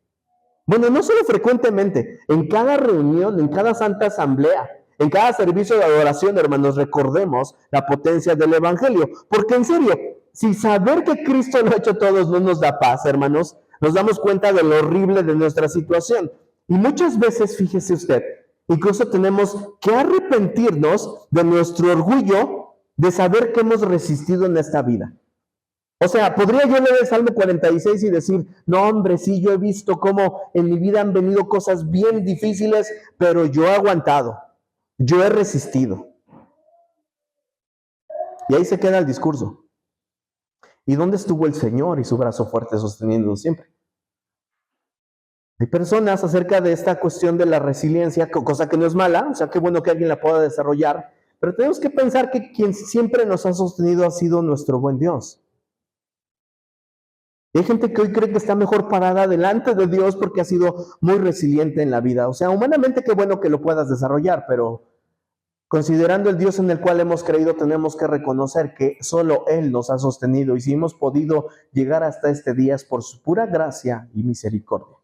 bueno, no solo frecuentemente, en cada reunión, en cada santa asamblea, en cada servicio de adoración, hermanos, recordemos la potencia del Evangelio. Porque en serio, si saber que Cristo lo ha hecho todo no nos da paz, hermanos, nos damos cuenta de lo horrible de nuestra situación. Y muchas veces, fíjese usted, Incluso tenemos que arrepentirnos de nuestro orgullo de saber que hemos resistido en esta vida. O sea, podría yo leer el Salmo 46 y decir, no hombre, sí, yo he visto cómo en mi vida han venido cosas bien difíciles, pero yo he aguantado, yo he resistido. Y ahí se queda el discurso. ¿Y dónde estuvo el Señor y su brazo fuerte sosteniéndonos siempre? Hay personas acerca de esta cuestión de la resiliencia, cosa que no es mala, o sea, qué bueno que alguien la pueda desarrollar, pero tenemos que pensar que quien siempre nos ha sostenido ha sido nuestro buen Dios. Y hay gente que hoy cree que está mejor parada delante de Dios porque ha sido muy resiliente en la vida. O sea, humanamente qué bueno que lo puedas desarrollar, pero considerando el Dios en el cual hemos creído, tenemos que reconocer que solo Él nos ha sostenido y si hemos podido llegar hasta este día es por su pura gracia y misericordia.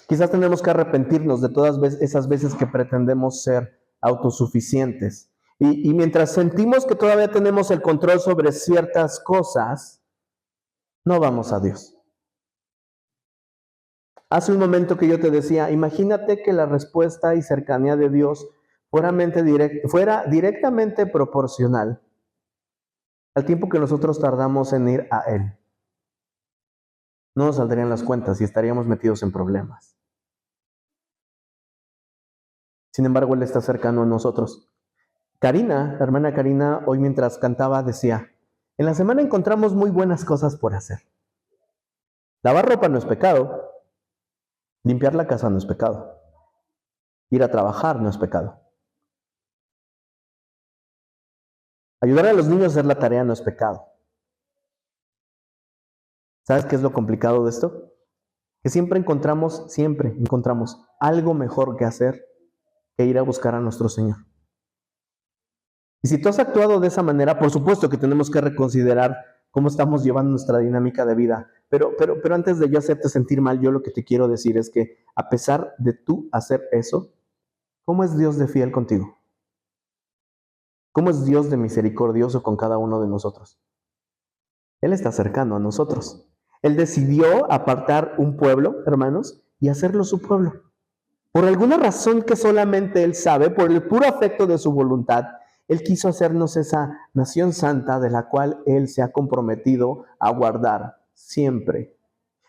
Quizás tenemos que arrepentirnos de todas esas veces que pretendemos ser autosuficientes. Y mientras sentimos que todavía tenemos el control sobre ciertas cosas, no vamos a Dios. Hace un momento que yo te decía, imagínate que la respuesta y cercanía de Dios fuera directamente proporcional al tiempo que nosotros tardamos en ir a Él. No nos saldrían las cuentas y estaríamos metidos en problemas. Sin embargo, Él está cercano a nosotros. Karina, la hermana Karina, hoy mientras cantaba decía, en la semana encontramos muy buenas cosas por hacer. Lavar ropa no es pecado. Limpiar la casa no es pecado. Ir a trabajar no es pecado. Ayudar a los niños a hacer la tarea no es pecado. ¿Sabes qué es lo complicado de esto? Que siempre encontramos algo mejor que hacer que ir a buscar a nuestro Señor. Y si tú has actuado de esa manera, por supuesto que tenemos que reconsiderar cómo estamos llevando nuestra dinámica de vida. Pero antes de yo hacerte sentir mal, yo lo que te quiero decir es que a pesar de tú hacer eso, ¿cómo es Dios de fiel contigo? ¿Cómo es Dios de misericordioso con cada uno de nosotros? Él está cercano a nosotros. Él decidió apartar un pueblo, hermanos, y hacerlo su pueblo. Por alguna razón que solamente Él sabe, por el puro afecto de su voluntad, Él quiso hacernos esa nación santa de la cual Él se ha comprometido a guardar siempre.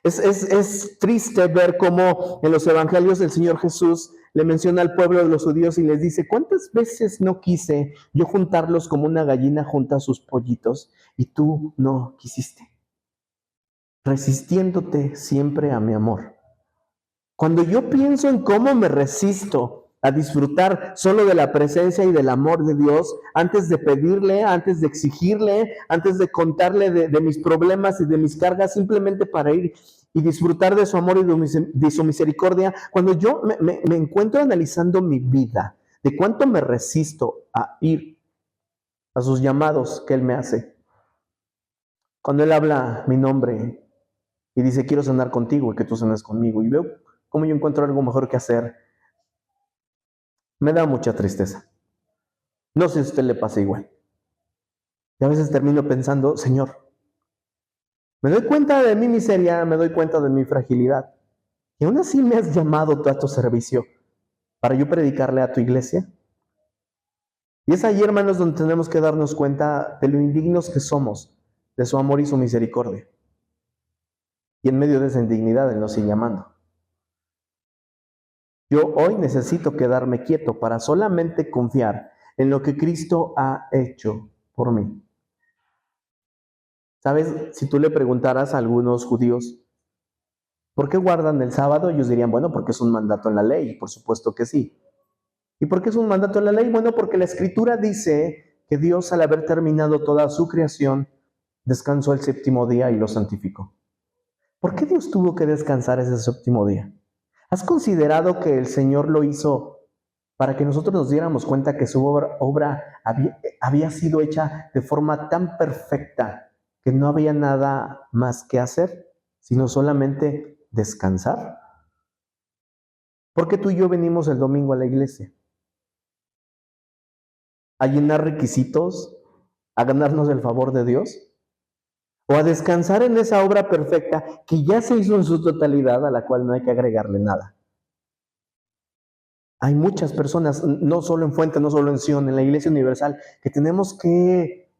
Es triste ver cómo en los evangelios del Señor Jesús le menciona al pueblo de los judíos y les dice, ¿cuántas veces no quise yo juntarlos como una gallina junta sus pollitos y tú no quisiste? Resistiéndote siempre a mi amor. Cuando yo pienso en cómo me resisto a disfrutar solo de la presencia y del amor de Dios, antes de pedirle, antes de exigirle, antes de contarle de mis problemas y de mis cargas, simplemente para ir y disfrutar de su amor y de su misericordia, cuando yo me encuentro analizando mi vida, de cuánto me resisto a ir a sus llamados que Él me hace. Cuando Él habla mi nombre y dice, quiero cenar contigo y que tú cenes conmigo, y veo cómo yo encuentro algo mejor que hacer, me da mucha tristeza. No sé si a usted le pasa igual. Y a veces termino pensando, Señor, me doy cuenta de mi miseria, me doy cuenta de mi fragilidad. Y aún así me has llamado tú a tu servicio para yo predicarle a tu iglesia. Y es allí, hermanos, donde tenemos que darnos cuenta de lo indignos que somos, de su amor y su misericordia. Y en medio de esa indignidad Él nos sigue amando. Yo hoy necesito quedarme quieto para solamente confiar en lo que Cristo ha hecho por mí. ¿Sabes? Si tú le preguntaras a algunos judíos, ¿por qué guardan el sábado? Ellos dirían, bueno, porque es un mandato en la ley, por supuesto que sí. ¿Y por qué es un mandato en la ley? Bueno, porque la Escritura dice que Dios, al haber terminado toda su creación, descansó el séptimo día y lo santificó. ¿Por qué Dios tuvo que descansar ese séptimo día? ¿Has considerado que el Señor lo hizo para que nosotros nos diéramos cuenta que su obra había sido hecha de forma tan perfecta que no había nada más que hacer, sino solamente descansar? ¿Por qué tú y yo venimos el domingo a la iglesia? ¿A llenar requisitos? ¿A ganarnos el favor de Dios? ¿O a descansar en esa obra perfecta que ya se hizo en su totalidad, a la cual no hay que agregarle nada? Hay muchas personas, no solo en Fuente, no solo en Sion, en la Iglesia Universal, que tenemos que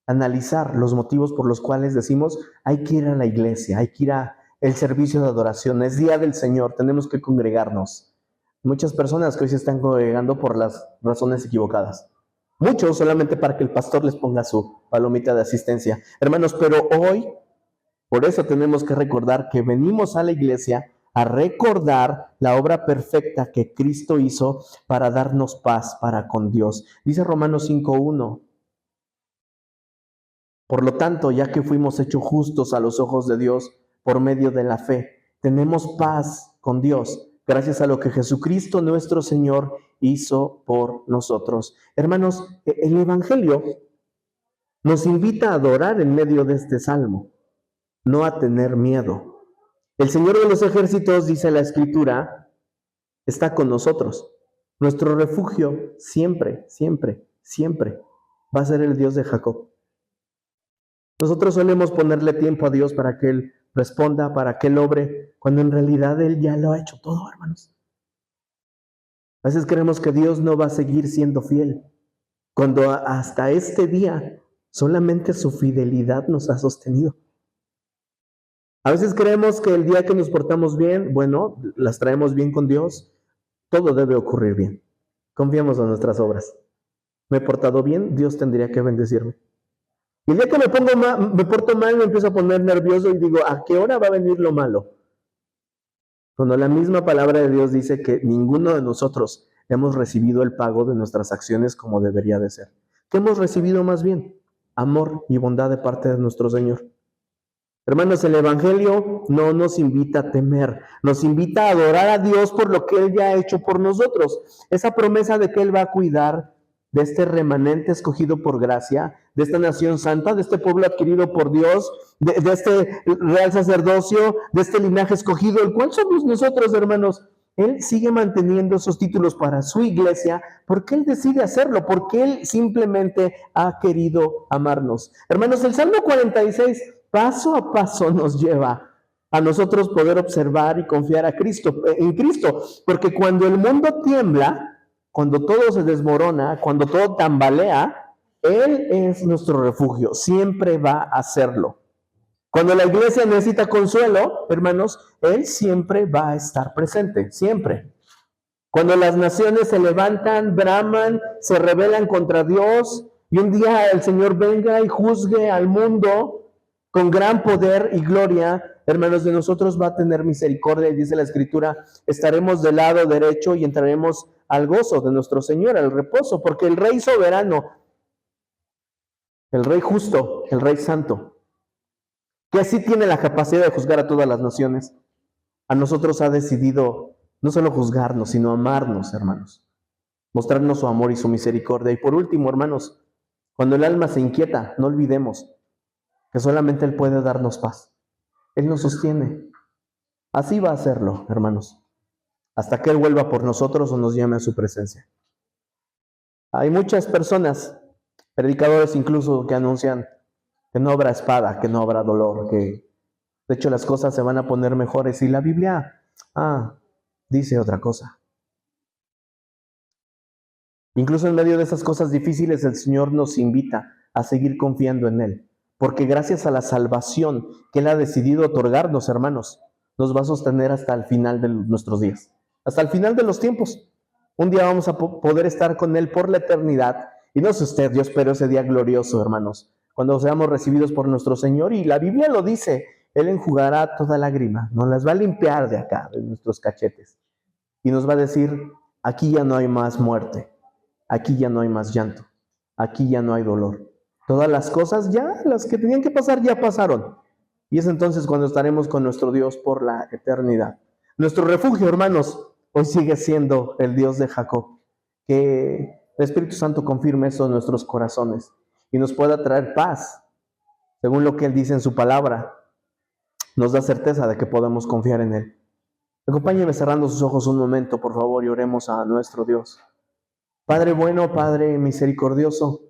analizar los motivos por los cuales decimos hay que ir a la iglesia, hay que ir a el servicio de adoración, es día del Señor, tenemos que congregarnos. Muchas personas que hoy se están congregando por las razones equivocadas. Muchos solamente para que el pastor les ponga su palomita de asistencia. Hermanos, pero hoy, por eso tenemos que recordar que venimos a la iglesia a recordar la obra perfecta que Cristo hizo para darnos paz para con Dios. Dice Romanos 5:1. Por lo tanto, ya que fuimos hechos justos a los ojos de Dios por medio de la fe, tenemos paz con Dios, gracias a lo que Jesucristo nuestro Señor hizo por nosotros. Hermanos, el Evangelio nos invita a adorar en medio de este salmo, no a tener miedo. El Señor de los ejércitos, dice la Escritura, está con nosotros. Nuestro refugio siempre, siempre, siempre va a ser el Dios de Jacob. Nosotros solemos ponerle tiempo a Dios para que Él responda, para que Él obre, cuando en realidad Él ya lo ha hecho todo, hermanos. A veces creemos que Dios no va a seguir siendo fiel, cuando hasta este día solamente su fidelidad nos ha sostenido. A veces creemos que el día que nos portamos bien, bueno, las traemos bien con Dios, todo debe ocurrir bien. Confiemos en nuestras obras. Me he portado bien, Dios tendría que bendecirme. Y el día que me porto mal, me empiezo a poner nervioso y digo, ¿a qué hora va a venir lo malo? Cuando la misma palabra de Dios dice que ninguno de nosotros hemos recibido el pago de nuestras acciones como debería de ser. ¿Qué hemos recibido más bien? Amor y bondad de parte de nuestro Señor. Hermanos, el Evangelio no nos invita a temer, nos invita a adorar a Dios por lo que Él ya ha hecho por nosotros. Esa promesa de que Él va a cuidar de este remanente escogido por gracia, de esta nación santa, de este pueblo adquirido por Dios, de este real sacerdocio, de este linaje escogido, el cual somos nosotros, hermanos. Él sigue manteniendo esos títulos para su iglesia porque Él decide hacerlo, porque Él simplemente ha querido amarnos. Hermanos, el Salmo 46 paso a paso nos lleva a nosotros poder observar y confiar en Cristo, porque cuando el mundo tiembla, cuando todo se desmorona, cuando todo tambalea, Él es nuestro refugio, siempre va a hacerlo. Cuando la iglesia necesita consuelo, hermanos, Él siempre va a estar presente, siempre. Cuando las naciones se levantan, braman, se rebelan contra Dios, y un día el Señor venga y juzgue al mundo con gran poder y gloria, hermanos, de nosotros va a tener misericordia, y dice la Escritura, estaremos del lado derecho y entraremos al gozo de nuestro Señor, al reposo, porque el Rey soberano, el Rey justo, el Rey santo, que así tiene la capacidad de juzgar a todas las naciones, a nosotros ha decidido no solo juzgarnos, sino amarnos, hermanos, mostrarnos su amor y su misericordia. Y por último, hermanos, cuando el alma se inquieta, no olvidemos que solamente Él puede darnos paz. Él nos sostiene. Así va a hacerlo, hermanos, hasta que Él vuelva por nosotros o nos llame a su presencia. Hay muchas personas, predicadores incluso, que anuncian que no habrá espada, que no habrá dolor, que de hecho las cosas se van a poner mejores. Y la Biblia, dice otra cosa. Incluso en medio de esas cosas difíciles, el Señor nos invita a seguir confiando en Él. Porque gracias a la salvación que Él ha decidido otorgarnos, hermanos, nos va a sostener hasta el final de nuestros días. Hasta el final de los tiempos. Un día vamos a poder estar con Él por la eternidad. Y no sé usted, yo espero ese día glorioso, hermanos, cuando seamos recibidos por nuestro Señor. Y la Biblia lo dice, Él enjugará toda lágrima, nos las va a limpiar de acá, de nuestros cachetes. Y nos va a decir, aquí ya no hay más muerte, aquí ya no hay más llanto, aquí ya no hay dolor. Todas las cosas ya, las que tenían que pasar, ya pasaron. Y es entonces cuando estaremos con nuestro Dios por la eternidad. Nuestro refugio, hermanos, hoy sigue siendo el Dios de Jacob. Que el Espíritu Santo confirme eso en nuestros corazones y nos pueda traer paz, según lo que Él dice en su palabra. Nos da certeza de que podemos confiar en Él. Acompáñenme cerrando sus ojos un momento, por favor, y oremos a nuestro Dios. Padre bueno, Padre misericordioso,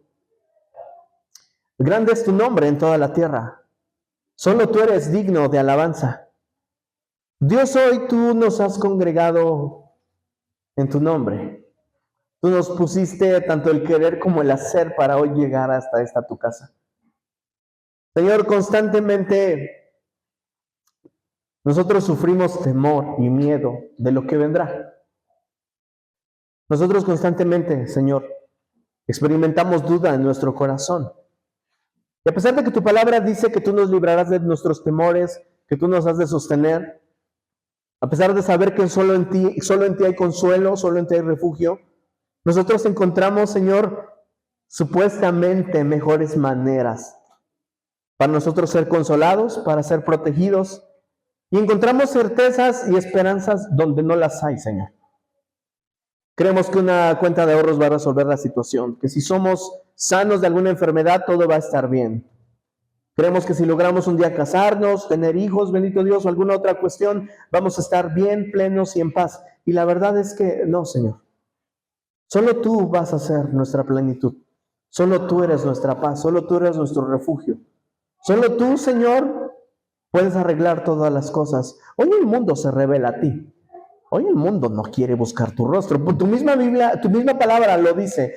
grande es tu nombre en toda la tierra. Solo tú eres digno de alabanza. Dios, hoy tú nos has congregado en tu nombre. Tú nos pusiste tanto el querer como el hacer para hoy llegar hasta esta tu casa. Señor, constantemente nosotros sufrimos temor y miedo de lo que vendrá. Nosotros constantemente, Señor, experimentamos duda en nuestro corazón. Y a pesar de que tu palabra dice que tú nos librarás de nuestros temores, que tú nos has de sostener, a pesar de saber que solo en ti hay consuelo, solo en ti hay refugio, nosotros encontramos, Señor, supuestamente mejores maneras para nosotros ser consolados, para ser protegidos, y encontramos certezas y esperanzas donde no las hay, Señor. Creemos que una cuenta de ahorros va a resolver la situación, que si somos sanos de alguna enfermedad, todo va a estar bien. Creemos que si logramos un día casarnos, tener hijos, bendito Dios, o alguna otra cuestión, vamos a estar bien, plenos y en paz. Y la verdad es que no, Señor. Solo tú vas a ser nuestra plenitud. Solo tú eres nuestra paz. Solo tú eres nuestro refugio. Solo tú, Señor, puedes arreglar todas las cosas. Hoy el mundo se revela a ti. Hoy el mundo no quiere buscar tu rostro. Tu misma Biblia, tu misma palabra lo dice.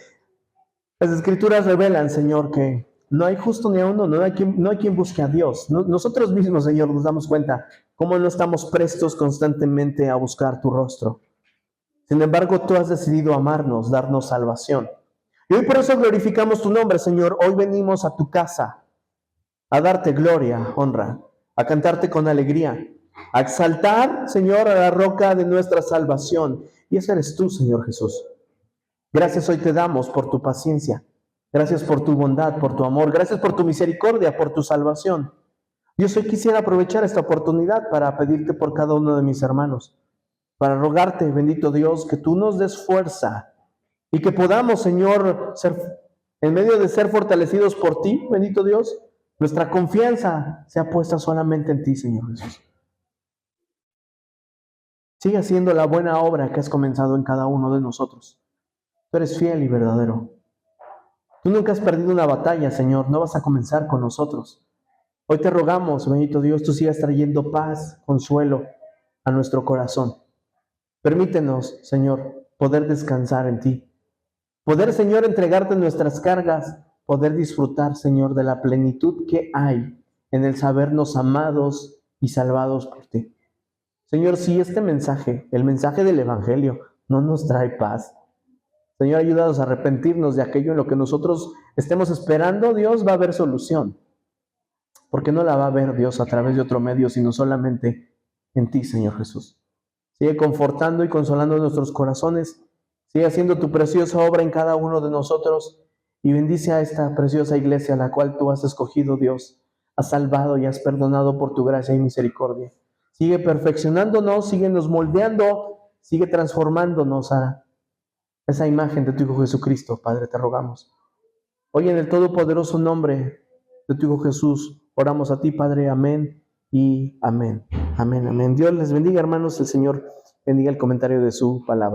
Las Escrituras revelan, Señor, que no hay justo ni a uno, no hay quien busque a Dios. Nosotros mismos, Señor, nos damos cuenta cómo no estamos prestos constantemente a buscar tu rostro. Sin embargo, tú has decidido amarnos, darnos salvación. Y hoy por eso glorificamos tu nombre, Señor. Hoy venimos a tu casa a darte gloria, honra, a cantarte con alegría, a exaltar, Señor, a la roca de nuestra salvación. Y ese eres tú, Señor Jesús. Gracias hoy te damos por tu paciencia. Gracias por tu bondad, por tu amor. Gracias por tu misericordia, por tu salvación. Dios, hoy quisiera aprovechar esta oportunidad para pedirte por cada uno de mis hermanos, para rogarte, bendito Dios, que tú nos des fuerza y que podamos, Señor, en medio de ser fortalecidos por ti, bendito Dios, nuestra confianza sea puesta solamente en ti, Señor Jesús. Sigue haciendo la buena obra que has comenzado en cada uno de nosotros. Tú eres fiel y verdadero. Tú nunca has perdido una batalla, Señor. No vas a comenzar con nosotros. Hoy te rogamos, bendito Dios, tú sigas trayendo paz, consuelo a nuestro corazón. Permítenos, Señor, poder descansar en ti. Poder, Señor, entregarte nuestras cargas. Poder disfrutar, Señor, de la plenitud que hay en el sabernos amados y salvados por ti. Señor, si este mensaje, el mensaje del Evangelio, no nos trae paz, Señor, ayúdanos a arrepentirnos de aquello en lo que nosotros estemos esperando. Dios, va a haber solución. Porque no la va a haber, Dios, a través de otro medio, sino solamente en ti, Señor Jesús. Sigue confortando y consolando nuestros corazones. Sigue haciendo tu preciosa obra en cada uno de nosotros. Y bendice a esta preciosa iglesia a la cual tú has escogido, Dios. Has salvado y has perdonado por tu gracia y misericordia. Sigue perfeccionándonos, síguenos moldeando, sigue transformándonos a esa imagen de tu Hijo Jesucristo, Padre, te rogamos. Hoy en el todopoderoso nombre de tu Hijo Jesús, oramos a ti, Padre, amén y amén. Amén, amén. Dios les bendiga, hermanos, el Señor bendiga el comentario de su palabra.